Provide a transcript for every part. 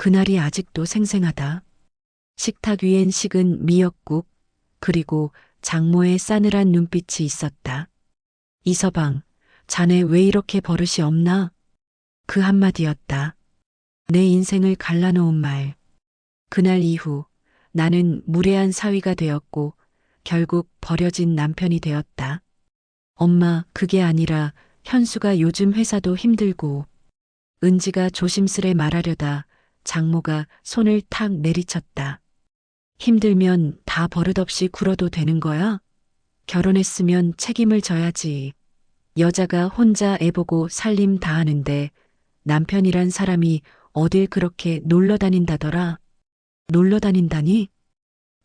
그날이 아직도 생생하다. 식탁 위엔 식은 미역국, 그리고 장모의 싸늘한 눈빛이 있었다. 이서방, 자네 왜 이렇게 버릇이 없나? 그 한마디였다. 내 인생을 갈라놓은 말. 그날 이후 나는 무례한 사위가 되었고 결국 버려진 남편이 되었다. 엄마, 그게 아니라 현수가 요즘 회사도 힘들고. 은지가 조심스레 말하려다 장모가 손을 탁 내리쳤다. 힘들면 다 버릇없이 굴어도 되는 거야? 결혼했으면 책임을 져야지. 여자가 혼자 애보고 살림 다 하는데 남편이란 사람이 어딜 그렇게 놀러 다닌다더라. 놀러 다닌다니?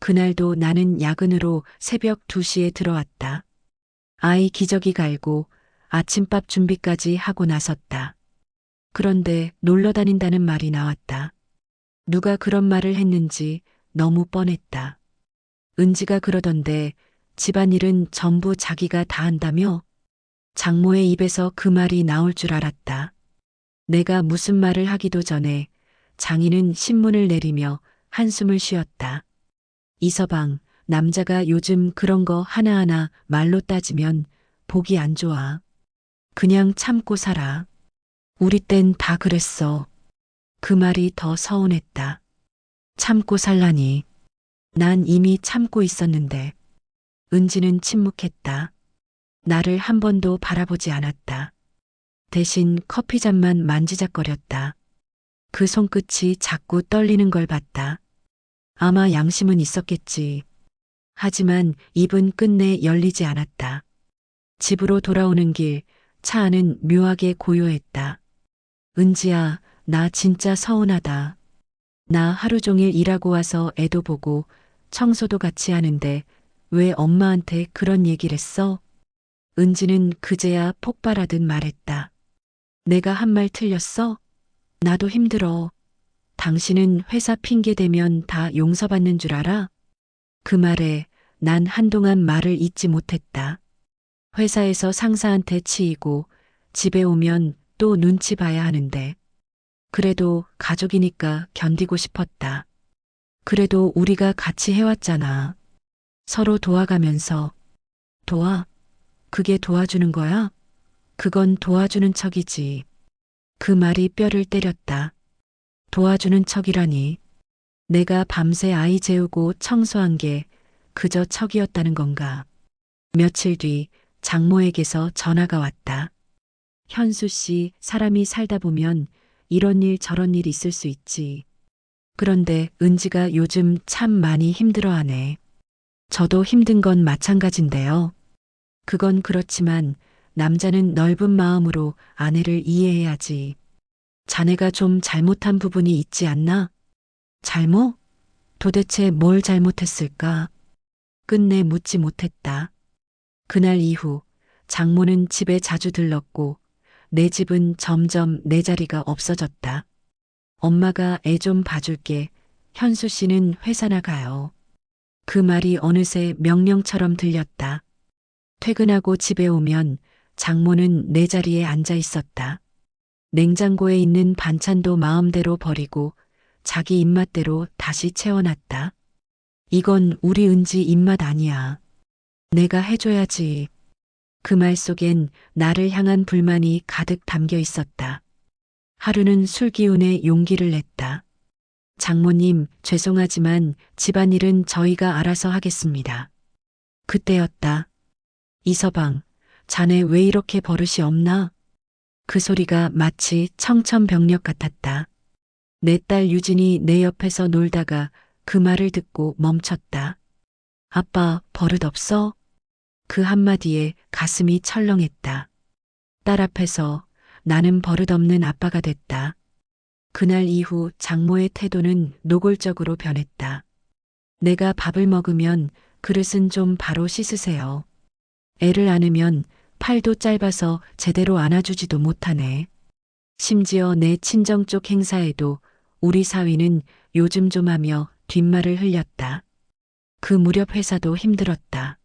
그날도 나는 야근으로 새벽 2시에 들어왔다. 아이 기저귀 갈고 아침밥 준비까지 하고 나섰다. 그런데 놀러 다닌다는 말이 나왔다. 누가 그런 말을 했는지 너무 뻔했다. 은지가 그러던데 집안일은 전부 자기가 다 한다며? 장모의 입에서 그 말이 나올 줄 알았다. 내가 무슨 말을 하기도 전에 장인은 신문을 내리며 한숨을 쉬었다. 이서방, 남자가 요즘 그런 거 하나하나 말로 따지면 보기 안 좋아. 그냥 참고 살아. 우리 땐 다 그랬어. 그 말이 더 서운했다. 참고 살라니. 난 이미 참고 있었는데. 은지는 침묵했다. 나를 한 번도 바라보지 않았다. 대신 커피잔만 만지작거렸다. 그 손끝이 자꾸 떨리는 걸 봤다. 아마 양심은 있었겠지. 하지만 입은 끝내 열리지 않았다. 집으로 돌아오는 길, 차 안은 묘하게 고요했다. 은지야, 나 진짜 서운하다. 나 하루 종일 일하고 와서 애도 보고 청소도 같이 하는데 왜 엄마한테 그런 얘기를 했어? 은지는 그제야 폭발하듯 말했다. 내가 한 말 틀렸어? 나도 힘들어. 당신은 회사 핑계 대면 다 용서받는 줄 알아? 그 말에 난 한동안 말을 잇지 못했다. 회사에서 상사한테 치이고 집에 오면 또 눈치 봐야 하는데. 그래도 가족이니까 견디고 싶었다. 그래도 우리가 같이 해왔잖아. 서로 도와가면서. 도와? 그게 도와주는 거야? 그건 도와주는 척이지. 그 말이 뼈를 때렸다. 도와주는 척이라니. 내가 밤새 아이 재우고 청소한 게 그저 척이었다는 건가. 며칠 뒤 장모에게서 전화가 왔다. 현수 씨, 사람이 살다 보면 이런 일 저런 일 있을 수 있지. 그런데 은지가 요즘 참 많이 힘들어하네. 저도 힘든 건 마찬가지인데요. 그건 그렇지만 남자는 넓은 마음으로 아내를 이해해야지. 자네가 좀 잘못한 부분이 있지 않나? 잘못? 도대체 뭘 잘못했을까? 끝내 묻지 못했다. 그날 이후 장모는 집에 자주 들렀고 내 집은 점점 내 자리가 없어졌다. 엄마가 애 좀 봐줄게. 현수 씨는 회사나 가요. 그 말이 어느새 명령처럼 들렸다. 퇴근하고 집에 오면 장모는 내 자리에 앉아 있었다. 냉장고에 있는 반찬도 마음대로 버리고 자기 입맛대로 다시 채워놨다. 이건 우리 은지 입맛 아니야. 내가 해줘야지. 그 말 속엔 나를 향한 불만이 가득 담겨 있었다. 하루는 술 기운에 용기를 냈다. 장모님, 죄송하지만 집안일은 저희가 알아서 하겠습니다. 그때였다. 이서방, 자네 왜 이렇게 버릇이 없나? 그 소리가 마치 청천벽력 같았다. 내 딸 유진이 내 옆에서 놀다가 그 말을 듣고 멈췄다. 아빠, 버릇 없어? 그 한마디에 가슴이 철렁했다. 딸 앞에서 나는 버릇없는 아빠가 됐다. 그날 이후 장모의 태도는 노골적으로 변했다. 내가 밥을 먹으면 그릇은 좀 바로 씻으세요. 애를 안으면 팔도 짧아서 제대로 안아주지도 못하네. 심지어 내 친정 쪽 행사에도 우리 사위는 요즘 좀 하며 뒷말을 흘렸다. 그 무렵 회사도 힘들었다.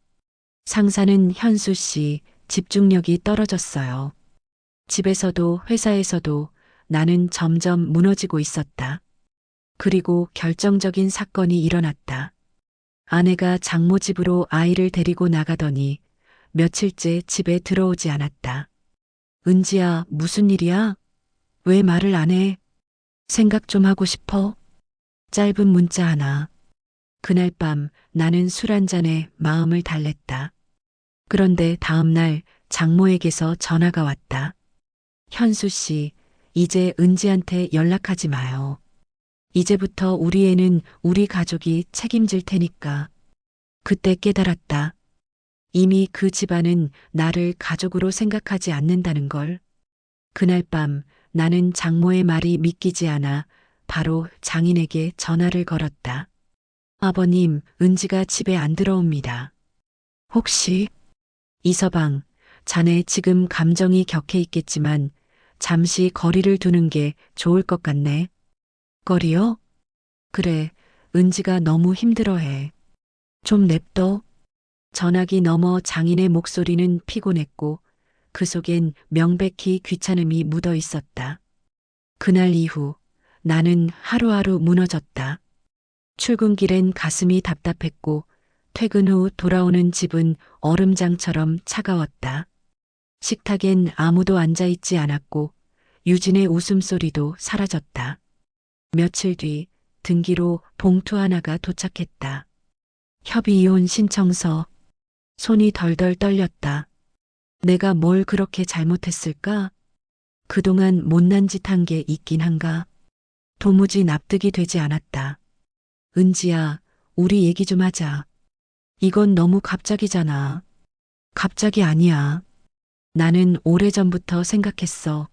상사는 현수 씨 집중력이 떨어졌어요. 집에서도 회사에서도 나는 점점 무너지고 있었다. 그리고 결정적인 사건이 일어났다. 아내가 장모 집으로 아이를 데리고 나가더니 며칠째 집에 들어오지 않았다. 은지야, 무슨 일이야? 왜 말을 안 해? 생각 좀 하고 싶어? 짧은 문자 하나. 그날 밤 나는 술 한 잔에 마음을 달랬다. 그런데 다음 날 장모에게서 전화가 왔다. 현수 씨, 이제 은지한테 연락하지 마요. 이제부터 우리 애는 우리 가족이 책임질 테니까. 그때 깨달았다. 이미 그 집안은 나를 가족으로 생각하지 않는다는 걸. 그날 밤 나는 장모의 말이 믿기지 않아 바로 장인에게 전화를 걸었다. 아버님, 은지가 집에 안 들어옵니다. 혹시? 이서방, 자네 지금 감정이 격해 있겠지만 잠시 거리를 두는 게 좋을 것 같네. 거리요? 그래, 은지가 너무 힘들어해. 좀 냅둬. 전화기 너머 장인의 목소리는 피곤했고 그 속엔 명백히 귀찮음이 묻어 있었다. 그날 이후 나는 하루하루 무너졌다. 출근길엔 가슴이 답답했고 퇴근 후 돌아오는 집은 얼음장처럼 차가웠다. 식탁엔 아무도 앉아있지 않았고 유진의 웃음소리도 사라졌다. 며칠 뒤 등기로 봉투 하나가 도착했다. 협의이혼 신청서. 손이 덜덜 떨렸다. 내가 뭘 그렇게 잘못했을까? 그동안 못난 짓 한 게 있긴 한가? 도무지 납득이 되지 않았다. 은지야, 우리 얘기 좀 하자. 이건 너무 갑자기잖아. 갑자기 아니야. 나는 오래전부터 생각했어.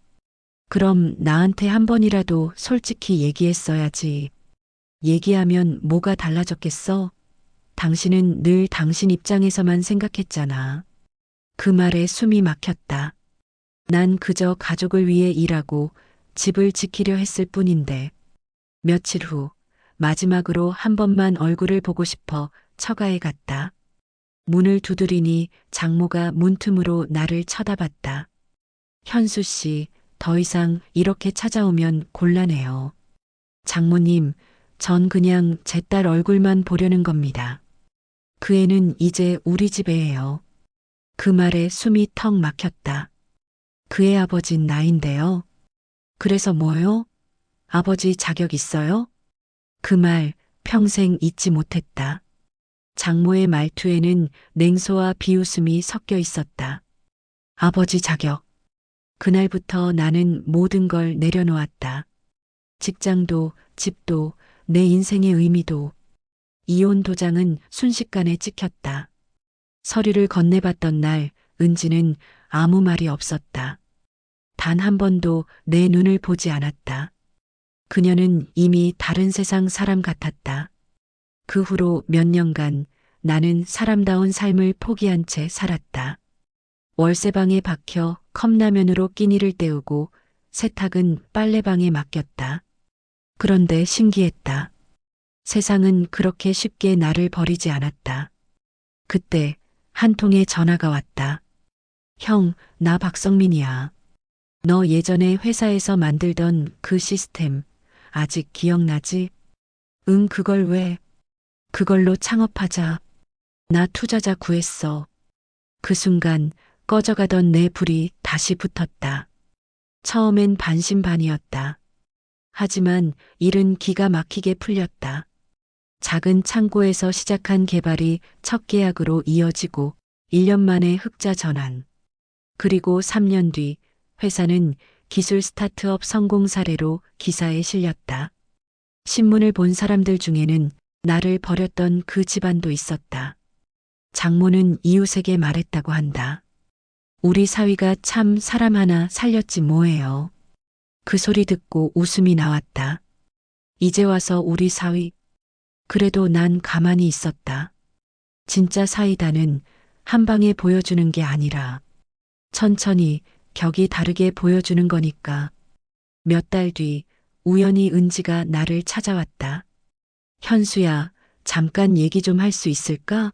그럼 나한테 한 번이라도 솔직히 얘기했어야지. 얘기하면 뭐가 달라졌겠어? 당신은 늘 당신 입장에서만 생각했잖아. 그 말에 숨이 막혔다. 난 그저 가족을 위해 일하고 집을 지키려 했을 뿐인데. 며칠 후 마지막으로 한 번만 얼굴을 보고 싶어 처가에 갔다. 문을 두드리니 장모가 문틈으로 나를 쳐다봤다. 현수 씨, 더 이상 이렇게 찾아오면 곤란해요. 장모님, 전 그냥 제 딸 얼굴만 보려는 겁니다. 그 애는 이제 우리 집 애예요. 그 말에 숨이 턱 막혔다. 그의 아버진 나인데요. 그래서 뭐요? 아버지 자격 있어요? 그 말 평생 잊지 못했다. 장모의 말투에는 냉소와 비웃음이 섞여 있었다. 아버지 자격. 그날부터 나는 모든 걸 내려놓았다. 직장도, 집도, 내 인생의 의미도. 이혼 도장은 순식간에 찍혔다. 서류를 건네봤던 날 은지는 아무 말이 없었다. 단 한 번도 내 눈을 보지 않았다. 그녀는 이미 다른 세상 사람 같았다. 그 후로 몇 년간 나는 사람다운 삶을 포기한 채 살았다. 월세방에 박혀 컵라면으로 끼니를 때우고 세탁은 빨래방에 맡겼다. 그런데 신기했다. 세상은 그렇게 쉽게 나를 버리지 않았다. 그때 한 통의 전화가 왔다. 형, 나 박성민이야. 너 예전에 회사에서 만들던 그 시스템 아직 기억나지? 응, 그걸 왜? 그걸로 창업하자. 나 투자자 구했어. 그 순간 꺼져가던 내 불이 다시 붙었다. 처음엔 반신반의였다. 하지만 일은 기가 막히게 풀렸다. 작은 창고에서 시작한 개발이 첫 계약으로 이어지고 1년 만에 흑자 전환. 그리고 3년 뒤 회사는 기술 스타트업 성공 사례로 기사에 실렸다. 신문을 본 사람들 중에는 나를 버렸던 그 집안도 있었다. 장모는 이웃에게 말했다고 한다. 우리 사위가 참 사람 하나 살렸지 뭐예요. 그 소리 듣고 웃음이 나왔다. 이제 와서 우리 사위. 그래도 난 가만히 있었다. 진짜 사이다는 한 방에 보여주는 게 아니라 천천히 격이 다르게 보여주는 거니까. 몇 달 뒤 우연히 은지가 나를 찾아왔다. 현수야, 잠깐 얘기 좀 할 수 있을까?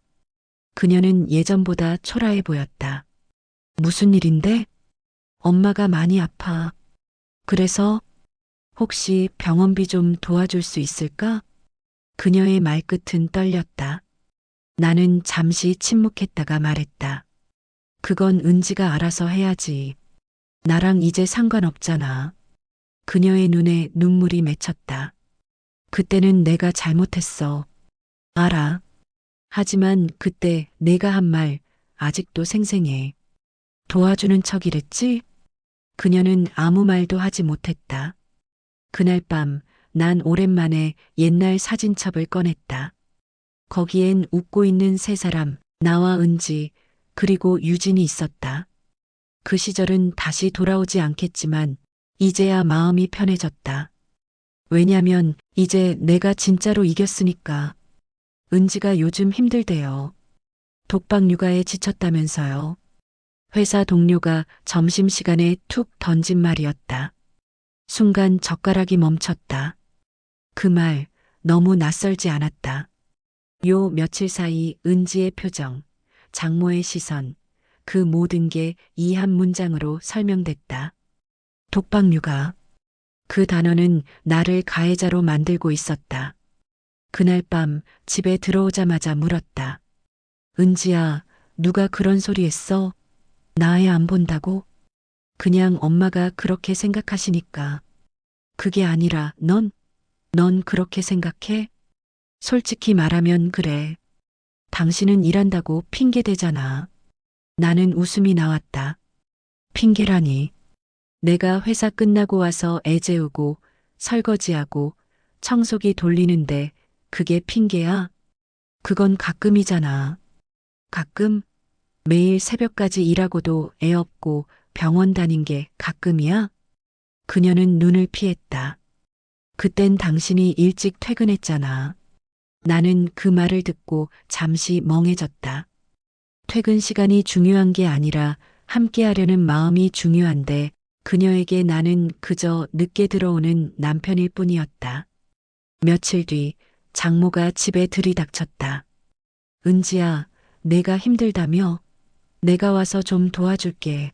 그녀는 예전보다 초라해 보였다. 무슨 일인데? 엄마가 많이 아파. 그래서 혹시 병원비 좀 도와줄 수 있을까? 그녀의 말끝은 떨렸다. 나는 잠시 침묵했다가 말했다. 그건 은지가 알아서 해야지. 나랑 이제 상관없잖아. 그녀의 눈에 눈물이 맺혔다. 그때는 내가 잘못했어. 알아. 하지만 그때 내가 한 말 아직도 생생해. 도와주는 척이랬지? 그녀는 아무 말도 하지 못했다. 그날 밤 난 오랜만에 옛날 사진첩을 꺼냈다. 거기엔 웃고 있는 세 사람, 나와 은지, 그리고 유진이 있었다. 그 시절은 다시 돌아오지 않겠지만 이제야 마음이 편해졌다. 왜냐면 이제 내가 진짜로 이겼으니까. 은지가 요즘 힘들대요. 독박 육아에 지쳤다면서요. 회사 동료가 점심시간에 툭 던진 말이었다. 순간 젓가락이 멈췄다. 그 말 너무 낯설지 않았다. 요 며칠 사이 은지의 표정, 장모의 시선, 그 모든 게 이 한 문장으로 설명됐다. 독박 육아. 그 단어는 나를 가해자로 만들고 있었다. 그날 밤 집에 들어오자마자 물었다. 은지야, 누가 그런 소리 했어? 나 애 안 본다고? 그냥 엄마가 그렇게 생각하시니까. 그게 아니라 넌 그렇게 생각해? 솔직히 말하면 그래. 당신은 일한다고 핑계대잖아. 나는 웃음이 나왔다. 핑계라니. 내가 회사 끝나고 와서 애 재우고 설거지하고 청소기 돌리는데 그게 핑계야? 그건 가끔이잖아. 가끔? 매일 새벽까지 일하고도 애 없고 병원 다닌 게 가끔이야? 그녀는 눈을 피했다. 그땐 당신이 일찍 퇴근했잖아. 나는 그 말을 듣고 잠시 멍해졌다. 퇴근 시간이 중요한 게 아니라 함께하려는 마음이 중요한데 그녀에게 나는 그저 늦게 들어오는 남편일 뿐이었다. 며칠 뒤 장모가 집에 들이닥쳤다. 은지야, 내가 힘들다며? 내가 와서 좀 도와줄게.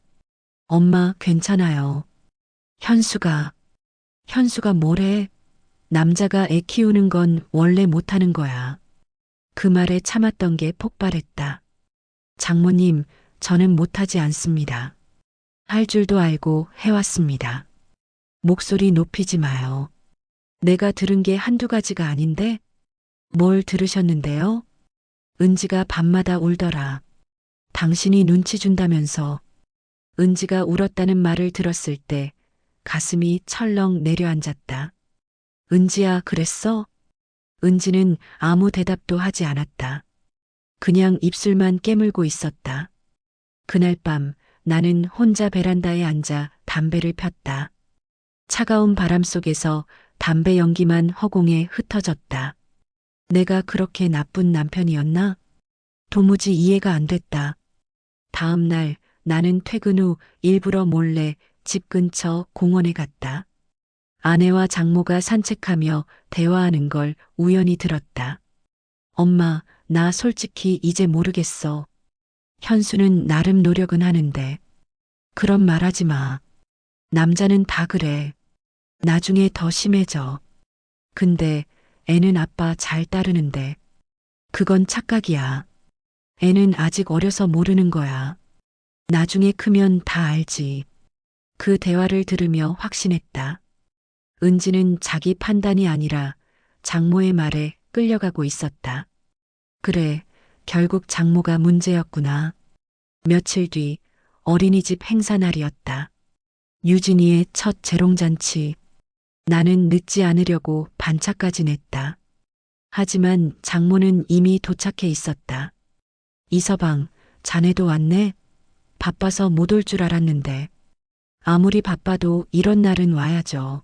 엄마, 괜찮아요. 현수가 뭐래? 남자가 애 키우는 건 원래 못하는 거야. 그 말에 참았던 게 폭발했다. 장모님, 저는 못하지 않습니다. 할 줄도 알고 해왔습니다. 목소리 높이지 마요. 내가 들은 게 한두 가지가 아닌데? 뭘 들으셨는데요? 은지가 밤마다 울더라. 당신이 눈치 준다면서. 은지가 울었다는 말을 들었을 때 가슴이 철렁 내려앉았다. 은지야, 그랬어? 은지는 아무 대답도 하지 않았다. 그냥 입술만 깨물고 있었다. 그날 밤 나는 혼자 베란다에 앉아 담배를 폈다. 차가운 바람 속에서 담배 연기만 허공에 흩어졌다. 내가 그렇게 나쁜 남편이었나? 도무지 이해가 안 됐다. 다음 날 나는 퇴근 후 일부러 몰래 집 근처 공원에 갔다. 아내와 장모가 산책하며 대화하는 걸 우연히 들었다. 엄마, 나 솔직히 이제 모르겠어. 현수는 나름 노력은 하는데. 그런 말 하지 마. 남자는 다 그래. 나중에 더 심해져. 근데 애는 아빠 잘 따르는데. 그건 착각이야. 애는 아직 어려서 모르는 거야. 나중에 크면 다 알지. 그 대화를 들으며 확신했다. 은지는 자기 판단이 아니라 장모의 말에 끌려가고 있었다. 그래, 결국 장모가 문제였구나. 며칠 뒤 어린이집 행사날이었다. 유진이의 첫 재롱잔치. 나는 늦지 않으려고 반차까지 냈다. 하지만 장모는 이미 도착해 있었다. 이서방, 자네도 왔네? 바빠서 못 올 줄 알았는데. 아무리 바빠도 이런 날은 와야죠.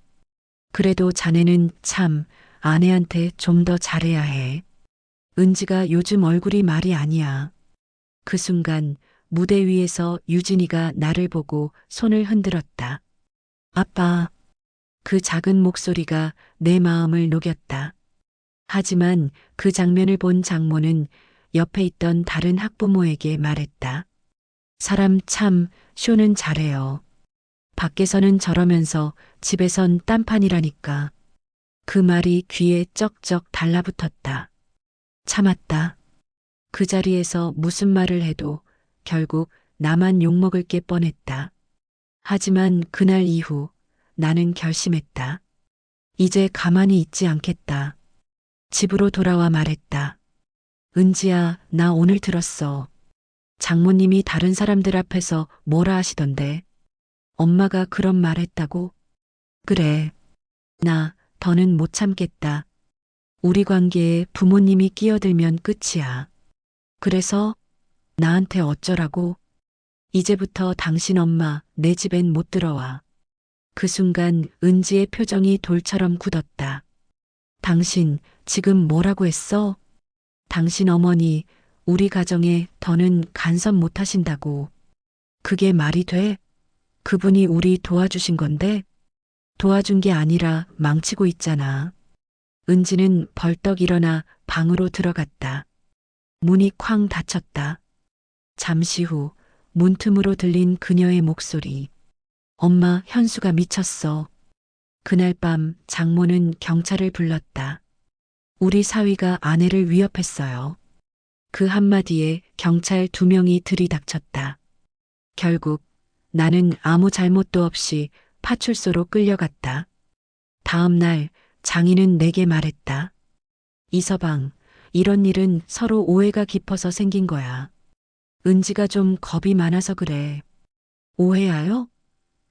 그래도 자네는 참 아내한테 좀 더 잘해야 해. 은지가 요즘 얼굴이 말이 아니야. 그 순간 무대 위에서 유진이가 나를 보고 손을 흔들었다. 아빠. 그 작은 목소리가 내 마음을 녹였다. 하지만 그 장면을 본 장모는 옆에 있던 다른 학부모에게 말했다. 사람 참 쇼는 잘해요. 밖에서는 저러면서 집에선 딴판이라니까. 그 말이 귀에 쩍쩍 달라붙었다. 참았다. 그 자리에서 무슨 말을 해도 결국 나만 욕먹을 게 뻔했다. 하지만 그날 이후 나는 결심했다. 이제 가만히 있지 않겠다. 집으로 돌아와 말했다. 은지야, 나 오늘 들었어. 장모님이 다른 사람들 앞에서 뭐라 하시던데. 엄마가 그런 말 했다고? 그래. 나 더는 못 참겠다. 우리 관계에 부모님이 끼어들면 끝이야. 그래서 나한테 어쩌라고? 이제부터 당신 엄마 내 집엔 못 들어와. 그 순간 은지의 표정이 돌처럼 굳었다. 당신 지금 뭐라고 했어? 당신 어머니 우리 가정에 더는 간섭 못 하신다고. 그게 말이 돼? 그분이 우리 도와주신 건데 도와준 게 아니라 망치고 있잖아. 은지는 벌떡 일어나 방으로 들어갔다. 문이 쾅 닫혔다. 잠시 후 문틈으로 들린 그녀의 목소리. 엄마, 현수가 미쳤어. 그날 밤 장모는 경찰을 불렀다. 우리 사위가 아내를 위협했어요. 그 한마디에 경찰 2명이 들이닥쳤다. 결국 나는 아무 잘못도 없이 파출소로 끌려갔다. 다음 날 장인은 내게 말했다. 이서방, 이런 일은 서로 오해가 깊어서 생긴 거야. 은지가 좀 겁이 많아서 그래. 오해하여?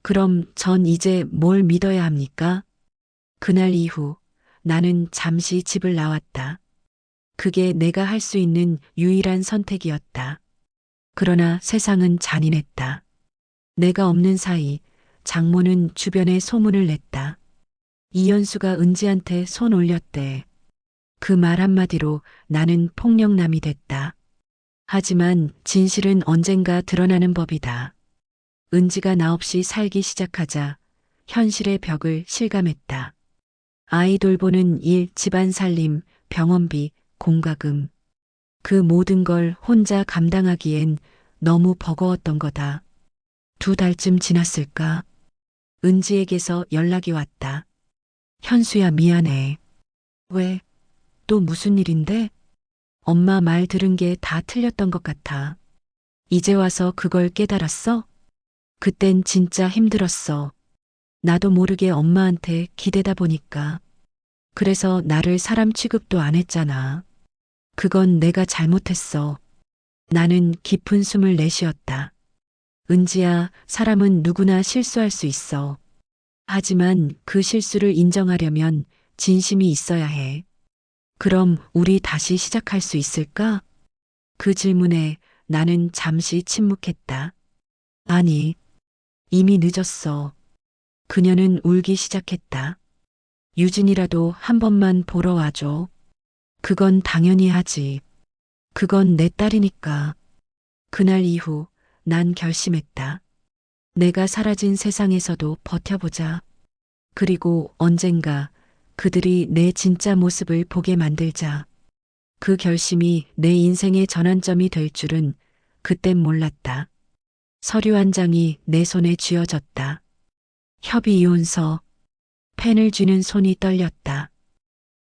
그럼 전 이제 뭘 믿어야 합니까? 그날 이후 나는 잠시 집을 나왔다. 그게 내가 할 수 있는 유일한 선택이었다. 그러나 세상은 잔인했다. 내가 없는 사이 장모는 주변에 소문을 냈다. 이현수가 은지한테 손 올렸대. 그 말 한마디로 나는 폭력남이 됐다. 하지만 진실은 언젠가 드러나는 법이다. 은지가 나 없이 살기 시작하자 현실의 벽을 실감했다. 아이 돌보는 일, 집안 살림, 병원비, 공과금. 그 모든 걸 혼자 감당하기엔 너무 버거웠던 거다. 2달쯤 지났을까? 은지에게서 연락이 왔다. 현수야, 미안해. 왜? 또 무슨 일인데? 엄마 말 들은 게 다 틀렸던 것 같아. 이제 와서 그걸 깨달았어? 그땐 진짜 힘들었어. 나도 모르게 엄마한테 기대다 보니까. 그래서 나를 사람 취급도 안 했잖아. 그건 내가 잘못했어. 나는 깊은 숨을 내쉬었다. 은지야, 사람은 누구나 실수할 수 있어. 하지만 그 실수를 인정하려면 진심이 있어야 해. 그럼 우리 다시 시작할 수 있을까? 그 질문에 나는 잠시 침묵했다. 아니, 이미 늦었어. 그녀는 울기 시작했다. 유진이라도 한 번만 보러 와줘. 그건 당연히 하지. 그건 내 딸이니까. 그날 이후 난 결심했다. 내가 사라진 세상에서도 버텨보자. 그리고 언젠가 그들이 내 진짜 모습을 보게 만들자. 그 결심이 내 인생의 전환점이 될 줄은 그땐 몰랐다. 서류 한 장이 내 손에 쥐어졌다. 협의 이혼서. 펜을 쥐는 손이 떨렸다.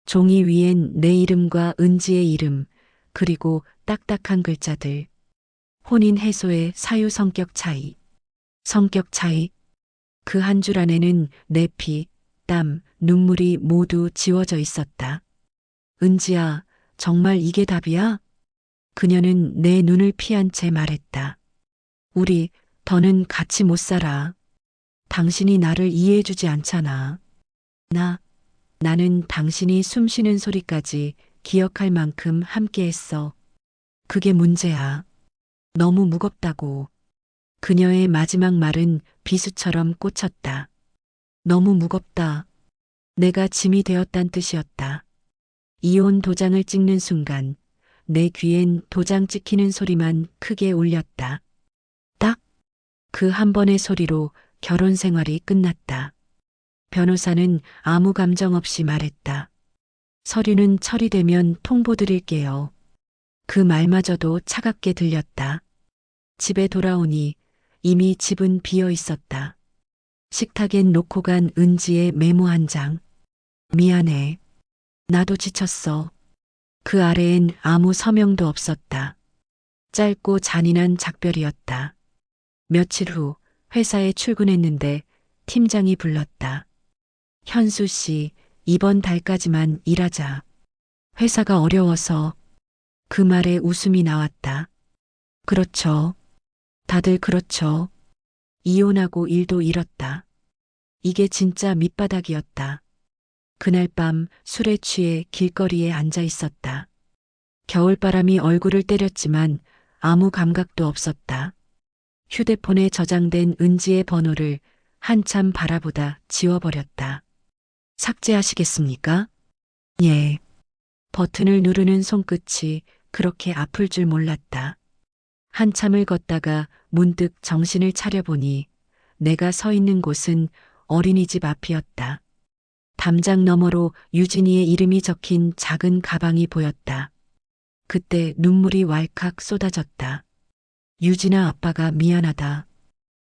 종이 위엔 내 이름과 은지의 이름, 그리고 딱딱한 글자들. 혼인 해소의 사유 성격 차이. 성격 차이. 그 한 줄 안에는 내 피, 땀, 눈물이 모두 지워져 있었다. 은지야, 정말 이게 답이야? 그녀는 내 눈을 피한 채 말했다. 우리 더는 같이 못 살아. 당신이 나를 이해해주지 않잖아. 나는 당신이 숨 쉬는 소리까지 기억할 만큼 함께했어. 그게 문제야. 너무 무겁다고. 그녀의 마지막 말은 비수처럼 꽂혔다. 너무 무겁다. 내가 짐이 되었단 뜻이었다. 이혼 도장을 찍는 순간 내 귀엔 도장 찍히는 소리만 크게 울렸다. 딱 그 한 번의 소리로 결혼 생활이 끝났다. 변호사는 아무 감정 없이 말했다. 서류는 처리되면 통보드릴게요. 그 말마저도 차갑게 들렸다. 집에 돌아오니 이미 집은 비어 있었다. 식탁엔 놓고 간 은지의 메모 한 장. 미안해. 나도 지쳤어. 그 아래엔 아무 서명도 없었다. 짧고 잔인한 작별이었다. 며칠 후 회사에 출근했는데 팀장이 불렀다. 현수 씨, 이번 달까지만 일하자. 회사가 어려워서. 그 말에 웃음이 나왔다. 그렇죠. 다들 그렇죠. 이혼하고 일도 잃었다. 이게 진짜 밑바닥이었다. 그날 밤 술에 취해 길거리에 앉아 있었다. 겨울바람이 얼굴을 때렸지만 아무 감각도 없었다. 휴대폰에 저장된 은지의 번호를 한참 바라보다 지워버렸다. 삭제하시겠습니까? 예. 버튼을 누르는 손끝이 그렇게 아플 줄 몰랐다. 한참을 걷다가 문득 정신을 차려보니 내가 서 있는 곳은 어린이집 앞이었다. 담장 너머로 유진이의 이름이 적힌 작은 가방이 보였다. 그때 눈물이 왈칵 쏟아졌다. 유진아, 아빠가 미안하다.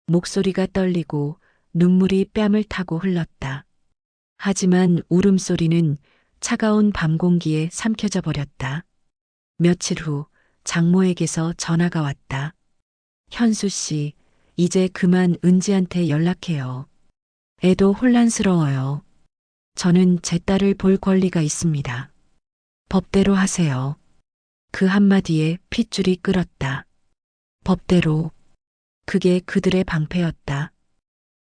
목소리가 떨리고 눈물이 뺨을 타고 흘렀다. 하지만 울음소리는 차가운 밤 공기에 삼켜져 버렸다. 며칠 후 장모에게서 전화가 왔다. 현수 씨, 이제 그만 은지한테 연락해요. 애도 혼란스러워요. 저는 제 딸을 볼 권리가 있습니다. 법대로 하세요. 그 한마디에 핏줄이 끓었다. 법대로. 그게 그들의 방패였다.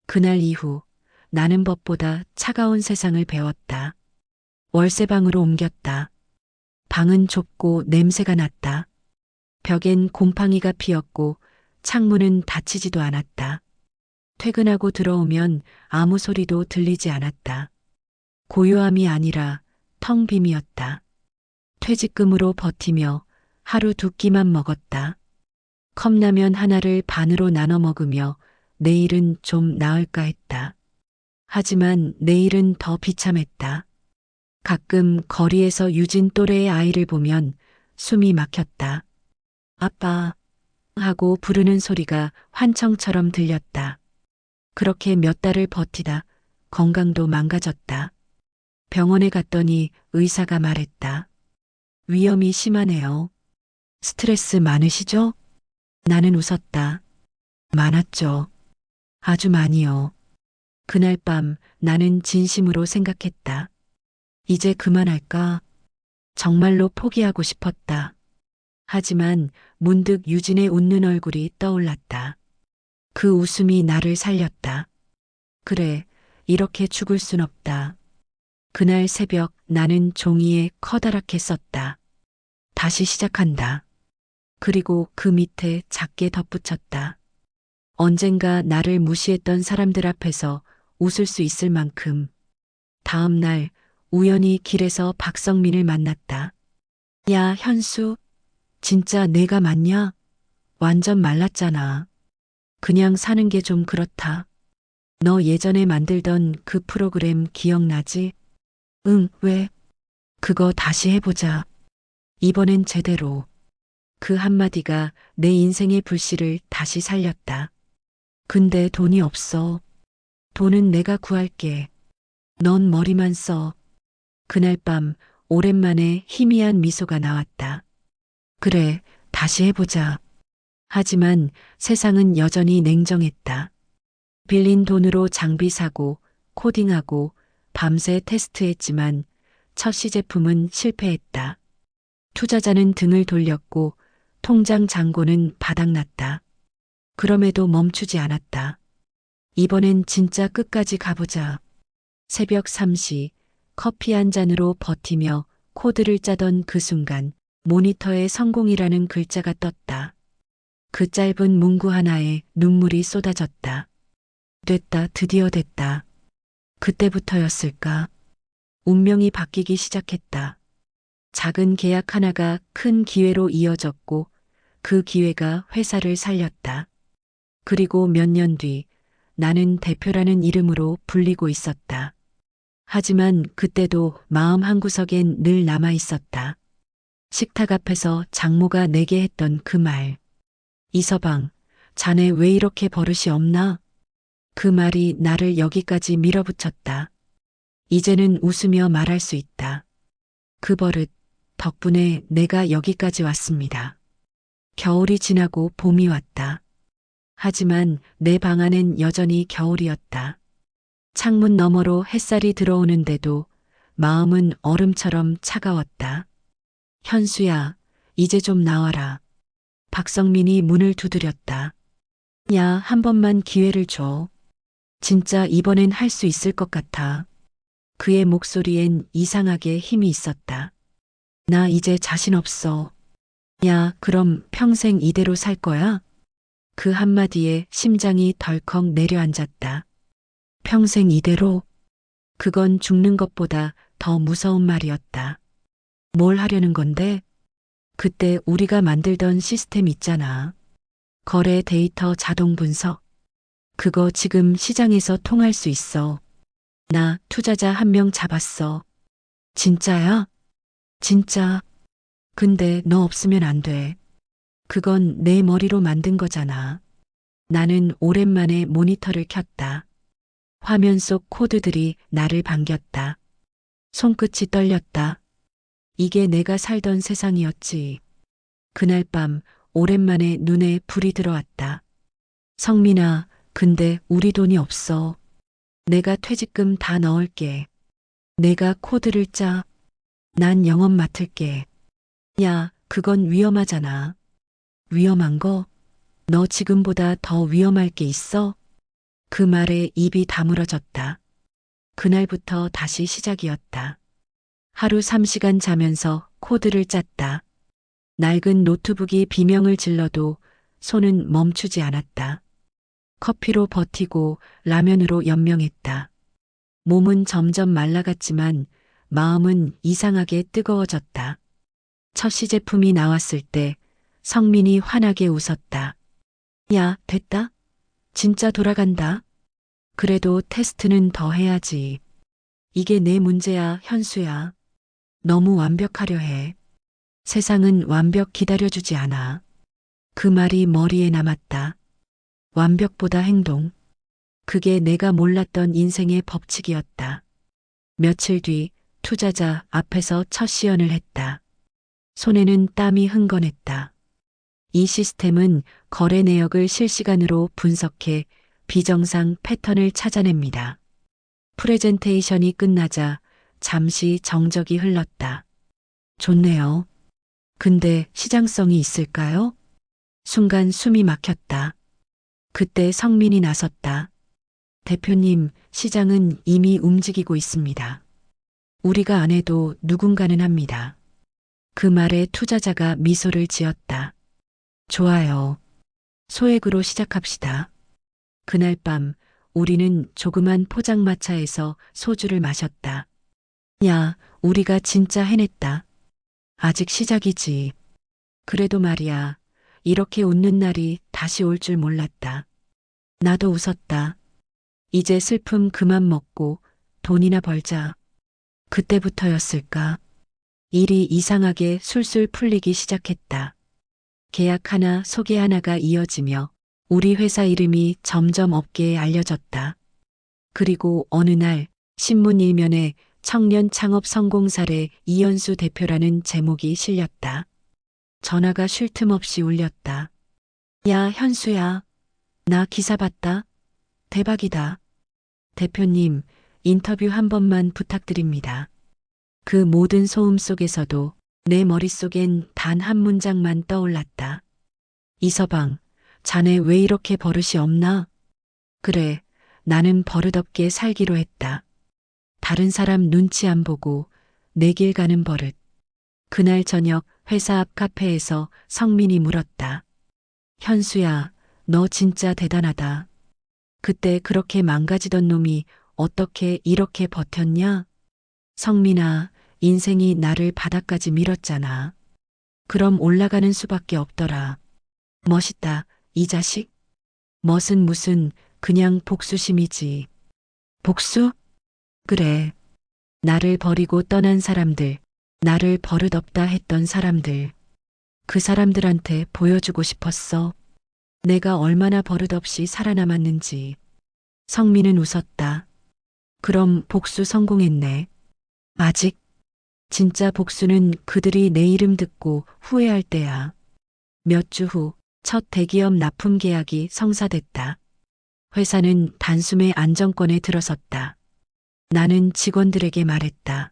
그날 이후 나는 법보다 차가운 세상을 배웠다. 월세방으로 옮겼다. 방은 좁고 냄새가 났다. 벽엔 곰팡이가 피었고 창문은 닫히지도 않았다. 퇴근하고 들어오면 아무 소리도 들리지 않았다. 고요함이 아니라 텅 빔이었다. 퇴직금으로 버티며 하루 두 끼만 먹었다. 컵라면 하나를 반으로 나눠 먹으며 내일은 좀 나을까 했다. 하지만 내일은 더 비참했다. 가끔 거리에서 유진 또래의 아이를 보면 숨이 막혔다. 아빠 하고 부르는 소리가 환청처럼 들렸다. 그렇게 몇 달을 버티다 건강도 망가졌다. 병원에 갔더니 의사가 말했다. 위험이 심하네요. 스트레스 많으시죠? 나는 웃었다. 많았죠. 아주 많이요. 그날 밤 나는 진심으로 생각했다. 이제 그만할까? 정말로 포기하고 싶었다. 하지만 문득 유진의 웃는 얼굴이 떠올랐다. 그 웃음이 나를 살렸다. 그래, 이렇게 죽을 순 없다. 그날 새벽 나는 종이에 커다랗게 썼다. 다시 시작한다. 그리고 그 밑에 작게 덧붙였다. 언젠가 나를 무시했던 사람들 앞에서 웃을 수 있을 만큼. 다음 날 우연히 길에서 박성민을 만났다. 야, 현수, 진짜 내가 맞냐? 완전 말랐잖아. 그냥 사는 게 좀 그렇다. 너 예전에 만들던 그 프로그램 기억나지? 응, 왜? 그거 다시 해보자. 이번엔 제대로. 그 한마디가 내 인생의 불씨를 다시 살렸다. 근데 돈이 없어. 돈은 내가 구할게. 넌 머리만 써. 그날 밤 오랜만에 희미한 미소가 나왔다. 그래, 다시 해보자. 하지만 세상은 여전히 냉정했다. 빌린 돈으로 장비 사고, 코딩하고, 밤새 테스트했지만 첫 시제품은 실패했다. 투자자는 등을 돌렸고 통장 잔고는 바닥났다. 그럼에도 멈추지 않았다. 이번엔 진짜 끝까지 가보자. 새벽 3시 커피 한 잔으로 버티며 코드를 짜던 그 순간 모니터에 성공이라는 글자가 떴다. 그 짧은 문구 하나에 눈물이 쏟아졌다. 됐다, 드디어 됐다. 그때부터였을까? 운명이 바뀌기 시작했다. 작은 계약 하나가 큰 기회로 이어졌고 그 기회가 회사를 살렸다. 그리고 몇 년 뒤 나는 대표라는 이름으로 불리고 있었다. 하지만 그때도 마음 한구석엔 늘 남아 있었다. 식탁 앞에서 장모가 내게 했던 그 말. 이서방, 자네 왜 이렇게 버릇이 없나? 그 말이 나를 여기까지 밀어붙였다. 이제는 웃으며 말할 수 있다. 그 버릇 덕분에 내가 여기까지 왔습니다. 겨울이 지나고 봄이 왔다. 하지만 내 방 안엔 여전히 겨울이었다. 창문 너머로 햇살이 들어오는데도 마음은 얼음처럼 차가웠다. 현수야, 이제 좀 나와라. 박성민이 문을 두드렸다. 야, 한 번만 기회를 줘. 진짜 이번엔 할 수 있을 것 같아. 그의 목소리엔 이상하게 힘이 있었다. 나 이제 자신 없어. 야, 그럼 평생 이대로 살 거야? 그 한마디에 심장이 덜컥 내려앉았다. 평생 이대로? 그건 죽는 것보다 더 무서운 말이었다. 뭘 하려는 건데? 그때 우리가 만들던 시스템 있잖아. 거래 데이터 자동 분석. 그거 지금 시장에서 통할 수 있어. 나 투자자 한 명 잡았어. 진짜야? 진짜. 근데 너 없으면 안 돼. 그건 내 머리로 만든 거잖아. 나는 오랜만에 모니터를 켰다. 화면 속 코드들이 나를 반겼다. 손끝이 떨렸다. 이게 내가 살던 세상이었지. 그날 밤 오랜만에 눈에 불이 들어왔다. 성민아, 근데 우리 돈이 없어. 내가 퇴직금 다 넣을게. 내가 코드를 짜. 난 영업 맡을게. 야, 그건 위험하잖아. 위험한 거? 너 지금보다 더 위험할 게 있어? 그 말에 입이 다물어졌다. 그날부터 다시 시작이었다. 하루 3시간 자면서 코드를 짰다. 낡은 노트북이 비명을 질러도 손은 멈추지 않았다. 커피로 버티고 라면으로 연명했다. 몸은 점점 말라갔지만 마음은 이상하게 뜨거워졌다. 첫 시제품이 나왔을 때 성민이 환하게 웃었다. 야, 됐다. 진짜 돌아간다. 그래도 테스트는 더 해야지. 이게 내 문제야, 현수야. 너무 완벽하려 해. 세상은 완벽 기다려주지 않아. 그 말이 머리에 남았다. 완벽보다 행동. 그게 내가 몰랐던 인생의 법칙이었다. 며칠 뒤 투자자 앞에서 첫 시연을 했다. 손에는 땀이 흥건했다. 이 시스템은 거래 내역을 실시간으로 분석해 비정상 패턴을 찾아냅니다. 프레젠테이션이 끝나자 잠시 정적이 흘렀다. 좋네요. 근데 시장성이 있을까요? 순간 숨이 막혔다. 그때 성민이 나섰다. 대표님, 시장은 이미 움직이고 있습니다. 우리가 안 해도 누군가는 합니다. 그 말에 투자자가 미소를 지었다. 좋아요. 소액으로 시작합시다. 그날 밤 우리는 조그만 포장마차에서 소주를 마셨다. 야, 우리가 진짜 해냈다. 아직 시작이지. 그래도 말이야, 이렇게 웃는 날이 다시 올 줄 몰랐다. 나도 웃었다. 이제 슬픔 그만 먹고 돈이나 벌자. 그때부터였을까? 일이 이상하게 술술 풀리기 시작했다. 계약 하나 소개 하나가 이어지며 우리 회사 이름이 점점 업계에 알려졌다. 그리고 어느 날 신문 일면에 청년 창업 성공 사례 이현수 대표라는 제목이 실렸다. 전화가 쉴 틈 없이 울렸다. 야, 현수야. 나 기사 봤다. 대박이다. 대표님, 인터뷰 한 번만 부탁드립니다. 그 모든 소음 속에서도 내 머릿속엔 단 한 문장만 떠올랐다. 이서방, 자네 왜 이렇게 버릇이 없나? 그래, 나는 버릇없게 살기로 했다. 다른 사람 눈치 안 보고 내 길 가는 버릇. 그날 저녁 회사 앞 카페에서 성민이 물었다. 현수야, 너 진짜 대단하다. 그때 그렇게 망가지던 놈이 어떻게 이렇게 버텼냐? 성민아, 인생이 나를 바닥까지 밀었잖아. 그럼 올라가는 수밖에 없더라. 멋있다, 이 자식. 멋은 무슨, 그냥 복수심이지. 복수? 그래. 나를 버리고 떠난 사람들, 나를 버릇없다 했던 사람들. 그 사람들한테 보여주고 싶었어. 내가 얼마나 버릇없이 살아남았는지. 성민은 웃었다. 그럼 복수 성공했네. 아직? 진짜 복수는 그들이 내 이름 듣고 후회할 때야. 몇 주 후 첫 대기업 납품 계약이 성사됐다. 회사는 단숨에 안정권에 들어섰다. 나는 직원들에게 말했다.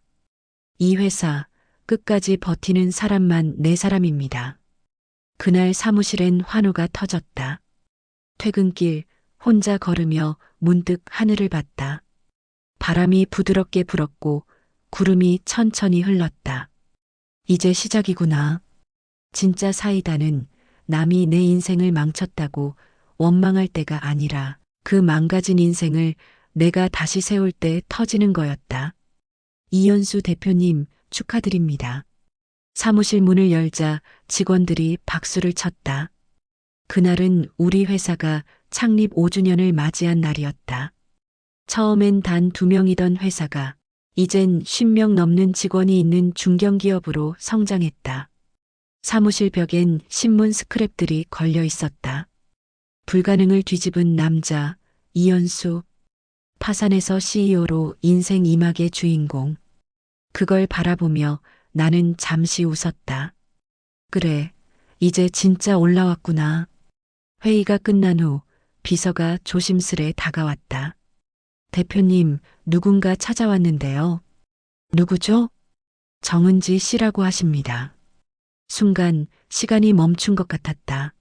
이 회사 끝까지 버티는 사람만 네 사람입니다. 그날 사무실엔 환호가 터졌다. 퇴근길 혼자 걸으며 문득 하늘을 봤다. 바람이 부드럽게 불었고 구름이 천천히 흘렀다. 이제 시작이구나. 진짜 사이다는 남이 내 인생을 망쳤다고 원망할 때가 아니라 그 망가진 인생을 내가 다시 세울 때 터지는 거였다. 이현수 대표님 축하드립니다. 사무실 문을 열자 직원들이 박수를 쳤다. 그날은 우리 회사가 창립 5주년을 맞이한 날이었다. 처음엔 단 2명이던 회사가 이젠 50명 넘는 직원이 있는 중견기업으로 성장했다. 사무실 벽엔 신문 스크랩들이 걸려 있었다. 불가능을 뒤집은 남자, 이현수. 파산에서 CEO로 인생 2막의 주인공. 그걸 바라보며 나는 잠시 웃었다. 그래, 이제 진짜 올라왔구나. 회의가 끝난 후 비서가 조심스레 다가왔다. 대표님, 누군가 찾아왔는데요. 누구죠? 정은지 씨라고 하십니다. 순간 시간이 멈춘 것 같았다.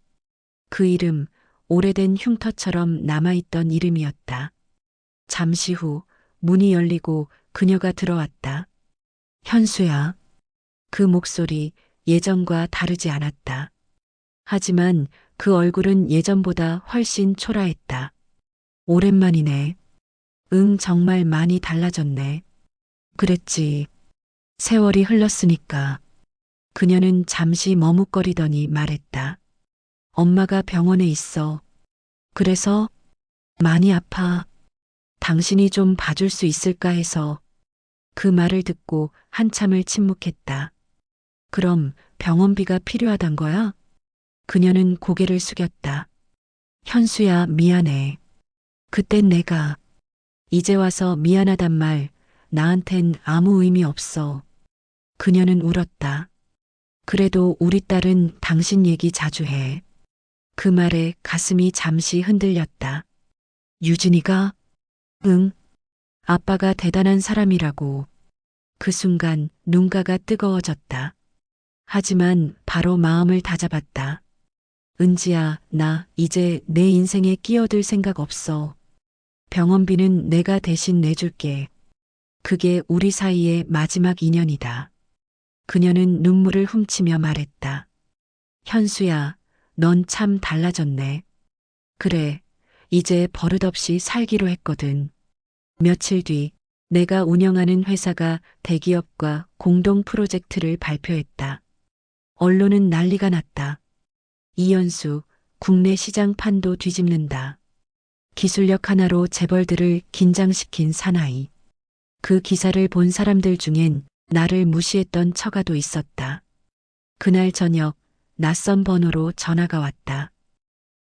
그 이름, 오래된 흉터처럼 남아있던 이름이었다. 잠시 후 문이 열리고 그녀가 들어왔다. 현수야. 그 목소리 예전과 다르지 않았다. 하지만 그 얼굴은 예전보다 훨씬 초라했다. 오랜만이네. 응, 정말 많이 달라졌네. 그랬지. 세월이 흘렀으니까. 그녀는 잠시 머뭇거리더니 말했다. 엄마가 병원에 있어. 그래서 많이 아파. 당신이 좀 봐줄 수 있을까 해서. 그 말을 듣고 한참을 침묵했다. 그럼 병원비가 필요하단 거야? 그녀는 고개를 숙였다. 현수야, 미안해. 그땐 내가 이제 와서 미안하단 말 나한텐 아무 의미 없어. 그녀는 울었다. 그래도 우리 딸은 당신 얘기 자주 해. 그 말에 가슴이 잠시 흔들렸다. 유진이가? 응. 아빠가 대단한 사람이라고. 그 순간 눈가가 뜨거워졌다. 하지만 바로 마음을 다잡았다. 은지야, 나 이제 내 인생에 끼어들 생각 없어. 병원비는 내가 대신 내줄게. 그게 우리 사이의 마지막 인연이다. 그녀는 눈물을 훔치며 말했다. 현수야, 넌 참 달라졌네. 그래, 이제 버릇없이 살기로 했거든. 며칠 뒤 내가 운영하는 회사가 대기업과 공동 프로젝트를 발표했다. 언론은 난리가 났다. 이현수, 국내 시장 판도 뒤집는다. 기술력 하나로 재벌들을 긴장시킨 사나이. 그 기사를 본 사람들 중엔 나를 무시했던 처가도 있었다. 그날 저녁 낯선 번호로 전화가 왔다.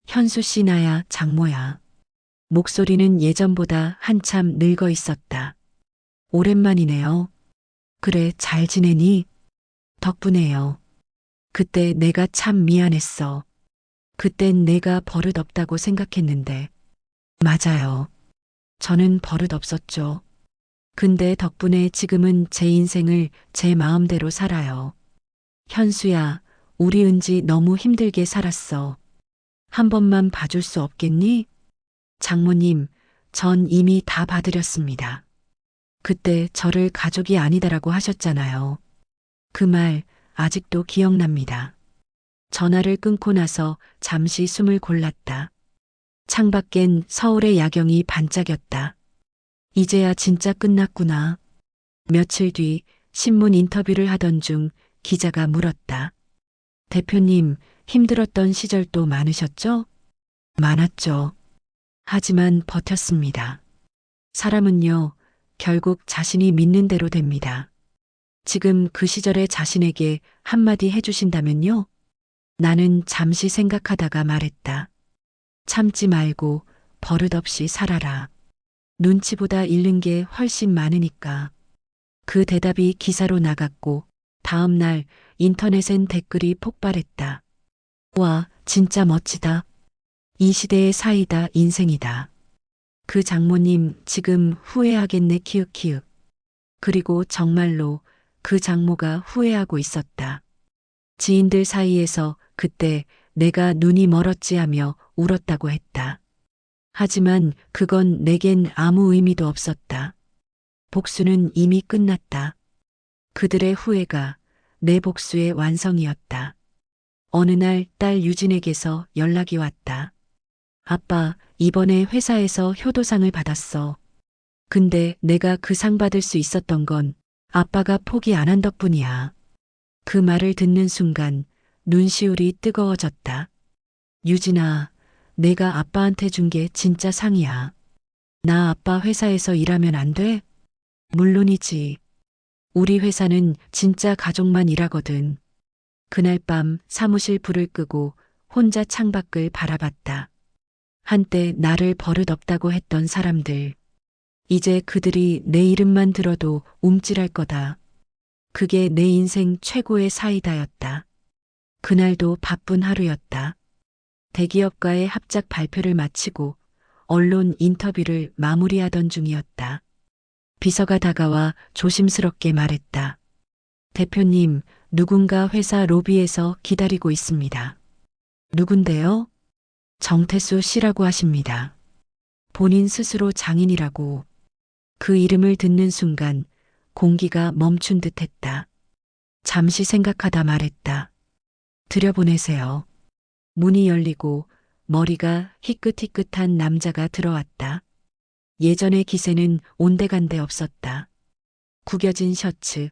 현수 씨, 나야, 장모야. 목소리는 예전보다 한참 늙어 있었다. 오랜만이네요. 그래, 잘 지내니? 덕분에요. 그때 내가 참 미안했어. 그땐 내가 버릇없다고 생각했는데. 맞아요. 저는 버릇없었죠. 근데 덕분에 지금은 제 인생을 제 마음대로 살아요. 현수야, 우리 은지 너무 힘들게 살았어. 한 번만 봐줄 수 없겠니? 장모님, 전 이미 다 봐드렸습니다. 그때 저를 가족이 아니다라고 하셨잖아요. 그 말 아직도 기억납니다. 전화를 끊고 나서 잠시 숨을 골랐다. 창밖엔 서울의 야경이 반짝였다. 이제야 진짜 끝났구나. 며칠 뒤 신문 인터뷰를 하던 중 기자가 물었다. 대표님, 힘들었던 시절도 많으셨죠? 많았죠. 하지만 버텼습니다. 사람은요, 결국 자신이 믿는 대로 됩니다. 지금 그 시절의 자신에게 한마디 해주신다면요? 나는 잠시 생각하다가 말했다. 참지 말고 버릇없이 살아라. 눈치보다 잃는 게 훨씬 많으니까. 그 대답이 기사로 나갔고 다음 날 인터넷엔 댓글이 폭발했다. 와, 진짜 멋지다. 이 시대의 사이다, 인생이다. 그 장모님 지금 후회하겠네, 키읔키읔. 그리고 정말로 그 장모가 후회하고 있었다. 지인들 사이에서 그때 내가 눈이 멀었지 하며 울었다고 했다. 하지만 그건 내겐 아무 의미도 없었다. 복수는 이미 끝났다. 그들의 후회가 내 복수의 완성이었다. 어느 날 딸 유진에게서 연락이 왔다. 아빠, 이번에 회사에서 효도상을 받았어. 근데 내가 그 상 받을 수 있었던 건 아빠가 포기 안 한 덕분이야. 그 말을 듣는 순간 눈시울이 뜨거워졌다. 유진아, 내가 아빠한테 준 게 진짜 상이야. 나 아빠 회사에서 일하면 안 돼? 물론이지. 우리 회사는 진짜 가족만 일하거든. 그날 밤 사무실 불을 끄고 혼자 창밖을 바라봤다. 한때 나를 버릇없다고 했던 사람들. 이제 그들이 내 이름만 들어도 움찔할 거다. 그게 내 인생 최고의 사이다였다. 그날도 바쁜 하루였다. 대기업과의 합작 발표를 마치고 언론 인터뷰를 마무리하던 중이었다. 비서가 다가와 조심스럽게 말했다. 대표님, 누군가 회사 로비에서 기다리고 있습니다. 누군데요? 정태수 씨라고 하십니다. 본인 스스로 장인이라고. 그 이름을 듣는 순간 공기가 멈춘 듯 했다. 잠시 생각하다 말했다. 들여보내세요. 문이 열리고 머리가 희끗희끗한 남자가 들어왔다. 예전의 기세는 온데간데 없었다. 구겨진 셔츠,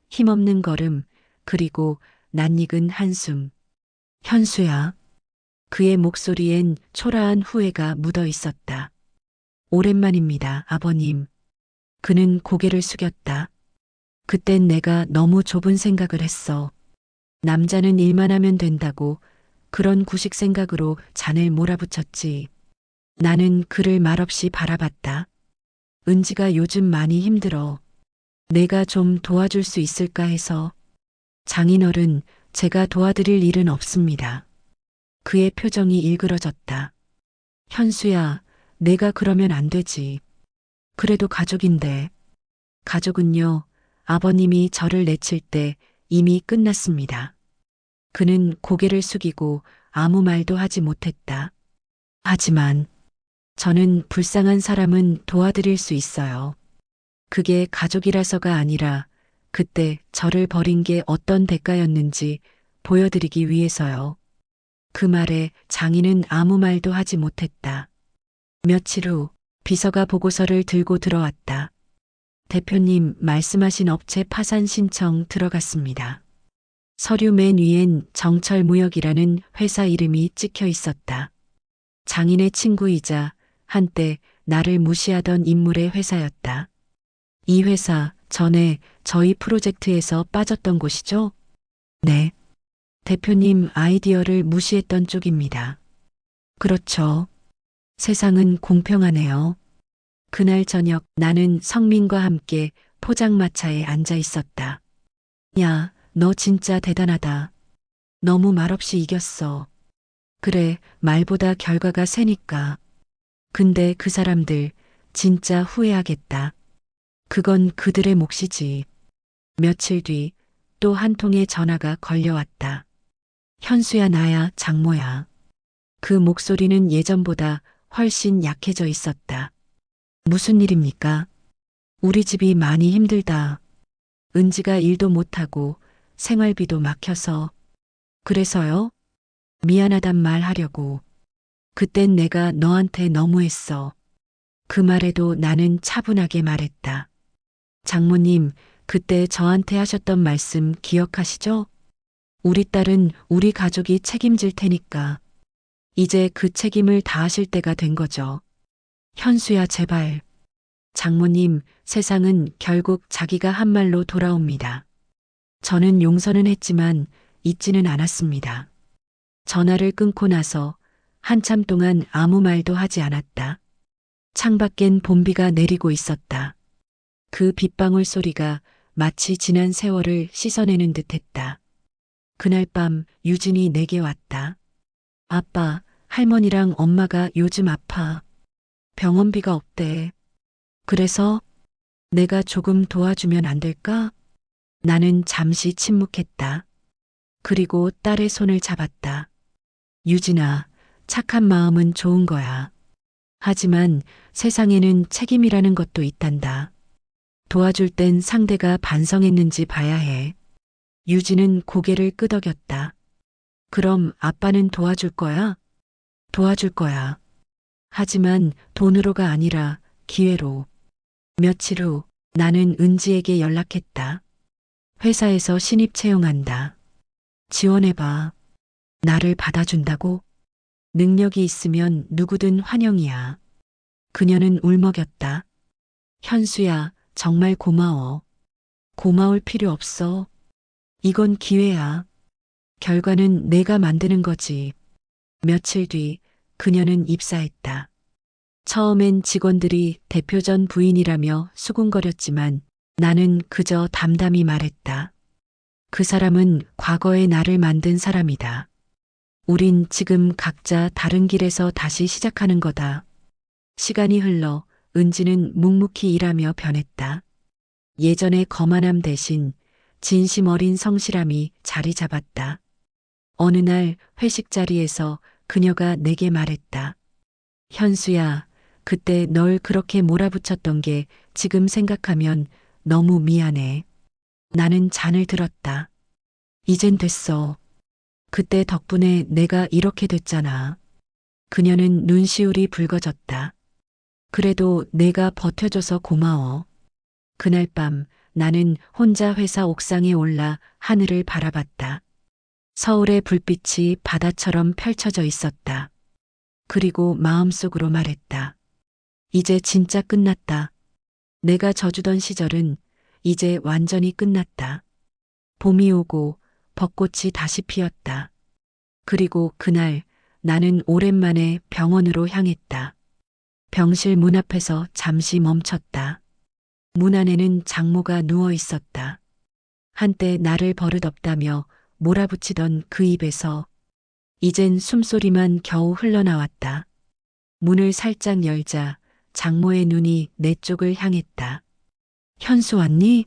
힘없는 걸음, 그리고 낯익은 한숨. 현수야. 그의 목소리엔 초라한 후회가 묻어 있었다. 오랜만입니다, 아버님. 그는 고개를 숙였다. 그땐 내가 너무 좁은 생각을 했어. 남자는 일만 하면 된다고 그런 구식 생각으로 잔을 몰아붙였지. 나는 그를 말없이 바라봤다. 은지가 요즘 많이 힘들어. 내가 좀 도와줄 수 있을까 해서. 장인어른, 제가 도와드릴 일은 없습니다. 그의 표정이 일그러졌다. 현수야, 내가 그러면 안 되지. 그래도 가족인데. 가족은요, 아버님이 저를 내칠 때 이미 끝났습니다. 그는 고개를 숙이고 아무 말도 하지 못했다. 하지만 저는 불쌍한 사람은 도와드릴 수 있어요. 그게 가족이라서가 아니라 그때 저를 버린 게 어떤 대가였는지 보여드리기 위해서요. 그 말에 장인은 아무 말도 하지 못했다. 며칠 후 비서가 보고서를 들고 들어왔다. 대표님 말씀하신 업체 파산 신청 들어갔습니다. 서류 맨 위엔 정철무역이라는 회사 이름이 찍혀 있었다. 장인의 친구이자 한때 나를 무시하던 인물의 회사였다. 이 회사 전에 저희 프로젝트에서 빠졌던 곳이죠? 네. 대표님 아이디어를 무시했던 쪽입니다. 그렇죠. 세상은 공평하네요. 그날 저녁 나는 성민과 함께 포장마차에 앉아 있었다. 야, 너 진짜 대단하다. 너무 말없이 이겼어. 그래, 말보다 결과가 세니까. 근데 그 사람들 진짜 후회하겠다. 그건 그들의 몫이지. 며칠 뒤 또 한 통의 전화가 걸려왔다. 현수야, 나야, 장모야. 그 목소리는 예전보다 훨씬 약해져 있었다. 무슨 일입니까? 우리 집이 많이 힘들다. 은지가 일도 못하고 생활비도 막혀서. 그래서요? 미안하단 말 하려고. 그땐 내가 너한테 너무했어. 그 말에도 나는 차분하게 말했다. 장모님, 그때 저한테 하셨던 말씀 기억하시죠? 우리 딸은 우리 가족이 책임질 테니까. 이제 그 책임을 다하실 때가 된 거죠. 현수야, 제발. 장모님, 세상은 결국 자기가 한 말로 돌아옵니다. 저는 용서는 했지만 잊지는 않았습니다. 전화를 끊고 나서 한참 동안 아무 말도 하지 않았다. 창밖엔 봄비가 내리고 있었다. 그 빗방울 소리가 마치 지난 세월을 씻어내는 듯했다. 그날 밤 유진이 내게 왔다. 아빠, 할머니랑 엄마가 요즘 아파. 병원비가 없대. 그래서 내가 조금 도와주면 안 될까? 나는 잠시 침묵했다. 그리고 딸의 손을 잡았다. 유진아, 착한 마음은 좋은 거야. 하지만 세상에는 책임이라는 것도 있단다. 도와줄 땐 상대가 반성했는지 봐야 해. 유진은 고개를 끄덕였다. 그럼 아빠는 도와줄 거야? 도와줄 거야. 하지만 돈으로가 아니라 기회로. 며칠 후 나는 은지에게 연락했다. 회사에서 신입 채용한다. 지원해봐. 나를 받아준다고? 능력이 있으면 누구든 환영이야. 그녀는 울먹였다. 현수야, 정말 고마워. 고마울 필요 없어. 이건 기회야. 결과는 내가 만드는 거지. 며칠 뒤 그녀는 입사했다. 처음엔 직원들이 대표 전 부인이라며 수군거렸지만 나는 그저 담담히 말했다. 그 사람은 과거의 나를 만든 사람이다. 우린 지금 각자 다른 길에서 다시 시작하는 거다. 시간이 흘러 은지는 묵묵히 일하며 변했다. 예전의 거만함 대신 진심 어린 성실함이 자리 잡았다. 어느 날 회식 자리에서 그녀가 내게 말했다. 현수야, 그때 널 그렇게 몰아붙였던 게 지금 생각하면 너무 미안해. 나는 잔을 들었다. 이젠 됐어. 그때 덕분에 내가 이렇게 됐잖아. 그녀는 눈시울이 붉어졌다. 그래도 내가 버텨줘서 고마워. 그날 밤 나는 혼자 회사 옥상에 올라 하늘을 바라봤다. 서울의 불빛이 바다처럼 펼쳐져 있었다. 그리고 마음속으로 말했다. 이제 진짜 끝났다. 내가 져주던 시절은 이제 완전히 끝났다. 봄이 오고 벚꽃이 다시 피었다. 그리고 그날 나는 오랜만에 병원으로 향했다. 병실 문 앞에서 잠시 멈췄다. 문 안에는 장모가 누워 있었다. 한때 나를 버릇없다며 몰아붙이던 그 입에서 이젠 숨소리만 겨우 흘러나왔다. 문을 살짝 열자 장모의 눈이 내 쪽을 향했다. 현수 왔니?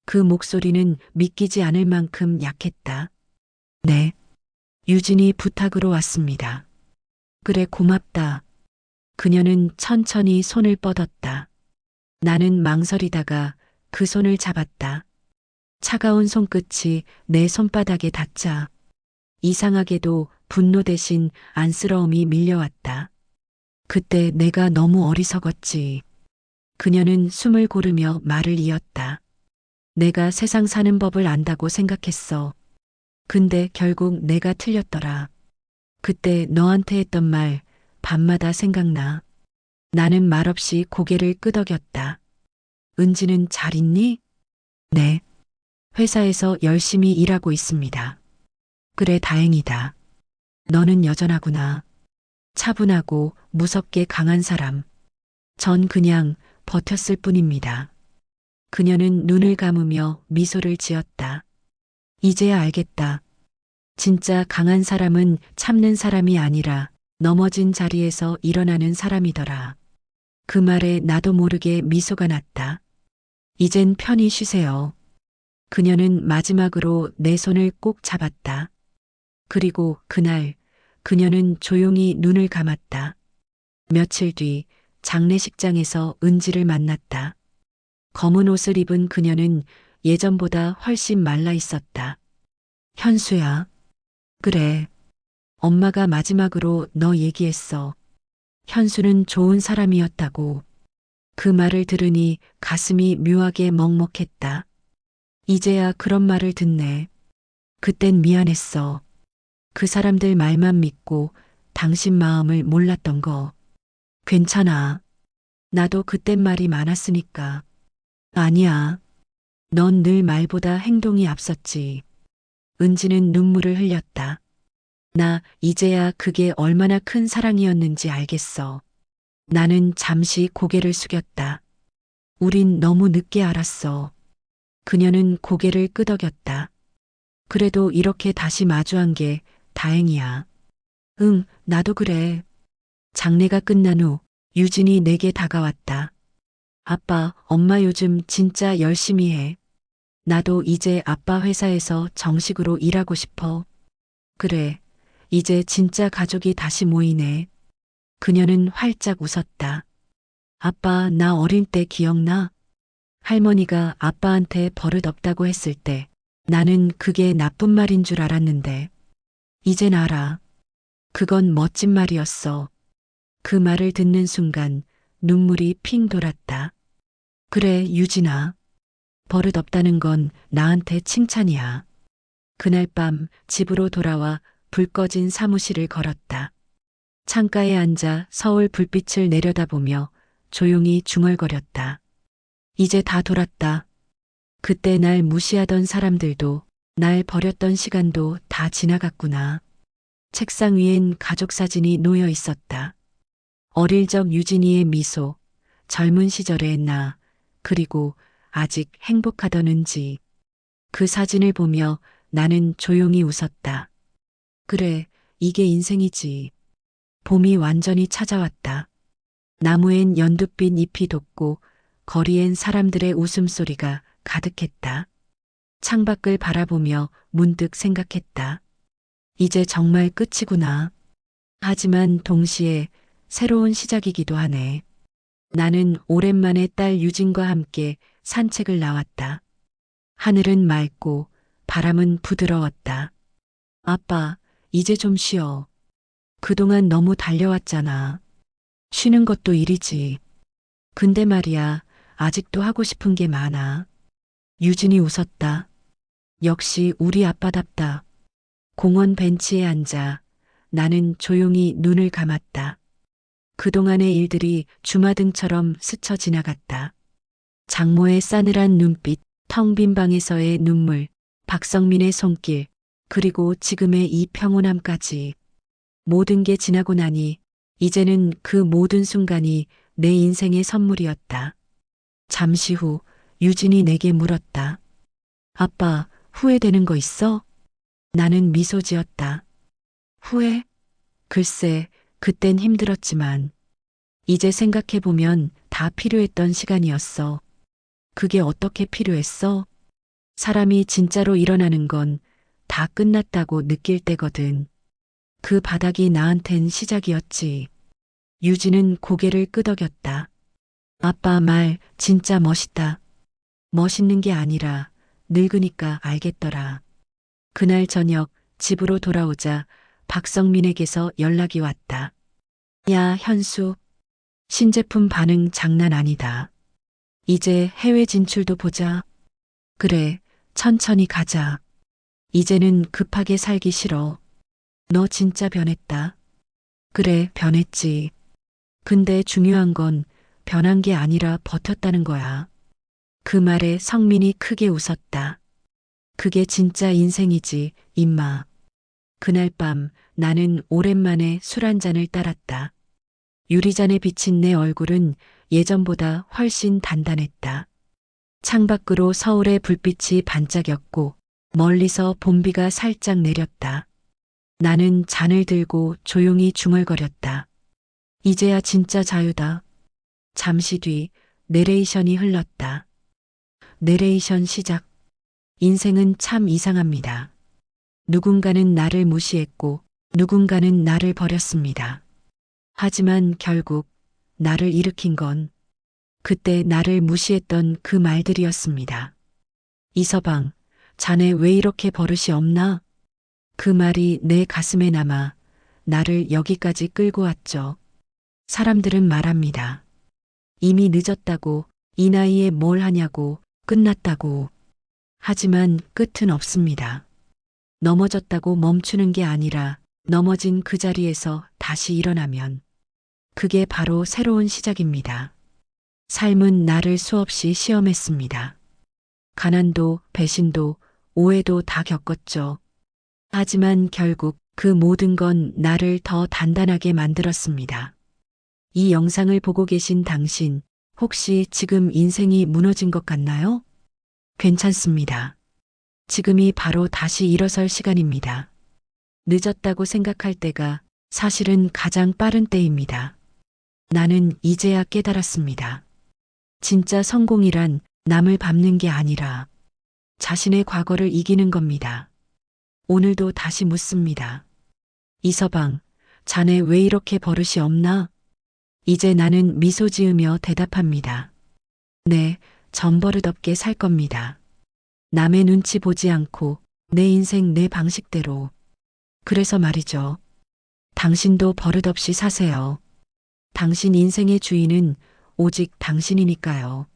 그 목소리는 믿기지 않을 만큼 약했다. 네. 유진이 부탁으로 왔습니다. 그래, 고맙다. 그녀는 천천히 손을 뻗었다. 나는 망설이다가 그 손을 잡았다. 차가운 손끝이 내 손바닥에 닿자 이상하게도 분노 대신 안쓰러움이 밀려왔다. 그때 내가 너무 어리석었지. 그녀는 숨을 고르며 말을 이었다. 내가 세상 사는 법을 안다고 생각했어. 근데 결국 내가 틀렸더라. 그때 너한테 했던 말 밤마다 생각나. 나는 말없이 고개를 끄덕였다. 은지는 잘 있니? 네. 회사에서 열심히 일하고 있습니다. 그래, 다행이다. 너는 여전하구나. 차분하고 무섭게 강한 사람. 전 그냥 버텼을 뿐입니다. 그녀는 눈을 감으며 미소를 지었다. 이제야 알겠다. 진짜 강한 사람은 참는 사람이 아니라 넘어진 자리에서 일어나는 사람이더라. 그 말에 나도 모르게 미소가 났다. 이젠 편히 쉬세요. 그녀는 마지막으로 내 손을 꼭 잡았다. 그리고 그날 그녀는 조용히 눈을 감았다. 며칠 뒤 장례식장에서 은지를 만났다. 검은 옷을 입은 그녀는 예전보다 훨씬 말라 있었다. 현수야. 그래. 엄마가 마지막으로 너 얘기했어. 현수는 좋은 사람이었다고. 그 말을 들으니 가슴이 묘하게 먹먹했다. 이제야 그런 말을 듣네. 그땐 미안했어. 그 사람들 말만 믿고 당신 마음을 몰랐던 거. 괜찮아. 나도 그땐 말이 많았으니까. 아니야. 넌 늘 말보다 행동이 앞섰지. 은지는 눈물을 흘렸다. 나 이제야 그게 얼마나 큰 사랑이었는지 알겠어. 나는 잠시 고개를 숙였다. 우린 너무 늦게 알았어. 그녀는 고개를 끄덕였다. 그래도 이렇게 다시 마주한 게 다행이야. 응, 나도 그래. 장례가 끝난 후 유진이 내게 다가왔다. 아빠, 엄마 요즘 진짜 열심히 해. 나도 이제 아빠 회사에서 정식으로 일하고 싶어. 그래, 이제 진짜 가족이 다시 모이네. 그녀는 활짝 웃었다. 아빠, 나 어릴 때 기억나? 할머니가 아빠한테 버릇 없다고 했을 때 나는 그게 나쁜 말인 줄 알았는데 이젠 알아. 그건 멋진 말이었어. 그 말을 듣는 순간 눈물이 핑 돌았다. 그래, 유진아. 버릇 없다는 건 나한테 칭찬이야. 그날 밤 집으로 돌아와 불 꺼진 사무실을 걸었다. 창가에 앉아 서울 불빛을 내려다보며 조용히 중얼거렸다. 이제 다 돌았다. 그때 날 무시하던 사람들도 날 버렸던 시간도 다 지나갔구나. 책상 위엔 가족 사진이 놓여 있었다. 어릴 적 유진이의 미소, 젊은 시절의 나, 그리고 아직 행복하던 은지. 그 사진을 보며 나는 조용히 웃었다. 그래, 이게 인생이지. 봄이 완전히 찾아왔다. 나무엔 연두빛 잎이 돋고 거리엔 사람들의 웃음소리가 가득했다. 창밖을 바라보며 문득 생각했다. 이제 정말 끝이구나. 하지만 동시에 새로운 시작이기도 하네. 나는 오랜만에 딸 유진과 함께 산책을 나왔다. 하늘은 맑고 바람은 부드러웠다. 아빠, 이제 좀 쉬어. 그동안 너무 달려왔잖아. 쉬는 것도 일이지. 근데 말이야, 아직도 하고 싶은 게 많아. 유진이 웃었다. 역시 우리 아빠답다. 공원 벤치에 앉아 나는 조용히 눈을 감았다. 그동안의 일들이 주마등처럼 스쳐 지나갔다. 장모의 싸늘한 눈빛, 텅 빈 방에서의 눈물, 박성민의 손길, 그리고 지금의 이 평온함까지. 모든 게 지나고 나니 이제는 그 모든 순간이 내 인생의 선물이었다. 잠시 후 유진이 내게 물었다. 아빠, 후회되는 거 있어? 나는 미소 지었다. 후회? 글쎄, 그땐 힘들었지만 이제 생각해보면 다 필요했던 시간이었어. 그게 어떻게 필요했어? 사람이 진짜로 일어나는 건 다 끝났다고 느낄 때거든. 그 바닥이 나한텐 시작이었지. 유진은 고개를 끄덕였다. 아빠 말 진짜 멋있다. 멋있는 게 아니라 늙으니까 알겠더라. 그날 저녁 집으로 돌아오자 박성민에게서 연락이 왔다. 야, 현수. 신제품 반응 장난 아니다. 이제 해외 진출도 보자. 그래, 천천히 가자. 이제는 급하게 살기 싫어. 너 진짜 변했다. 그래, 변했지. 근데 중요한 건 변한 게 아니라 버텼다는 거야. 그 말에 성민이 크게 웃었다. 그게 진짜 인생이지, 임마. 그날 밤 나는 오랜만에 술 한 잔을 따랐다. 유리잔에 비친 내 얼굴은 예전보다 훨씬 단단했다. 창밖으로 서울의 불빛이 반짝였고 멀리서 봄비가 살짝 내렸다. 나는 잔을 들고 조용히 중얼거렸다. 이제야 진짜 자유다. 잠시 뒤 내레이션이 흘렀다. 내레이션 시작. 인생은 참 이상합니다. 누군가는 나를 무시했고 누군가는 나를 버렸습니다. 하지만 결국 나를 일으킨 건 그때 나를 무시했던 그 말들이었습니다. 이서방, 자네 왜 이렇게 버릇이 없나? 그 말이 내 가슴에 남아 나를 여기까지 끌고 왔죠. 사람들은 말합니다. 이미 늦었다고, 이 나이에 뭘 하냐고, 끝났다고. 하지만 끝은 없습니다. 넘어졌다고 멈추는 게 아니라 넘어진 그 자리에서 다시 일어나면 그게 바로 새로운 시작입니다. 삶은 나를 수없이 시험했습니다. 가난도, 배신도, 오해도 다 겪었죠. 하지만 결국 그 모든 건 나를 더 단단하게 만들었습니다. 이 영상을 보고 계신 당신, 혹시 지금 인생이 무너진 것 같나요? 괜찮습니다. 지금이 바로 다시 일어설 시간입니다. 늦었다고 생각할 때가 사실은 가장 빠른 때입니다. 나는 이제야 깨달았습니다. 진짜 성공이란 남을 밟는 게 아니라 자신의 과거를 이기는 겁니다. 오늘도 다시 묻습니다. 이서방, 자네 왜 이렇게 버릇이 없나? 이제 나는 미소 지으며 대답합니다. 네, 전 버릇없게 살 겁니다. 남의 눈치 보지 않고 내 인생 내 방식대로. 그래서 말이죠. 당신도 버릇없이 사세요. 당신 인생의 주인은 오직 당신이니까요.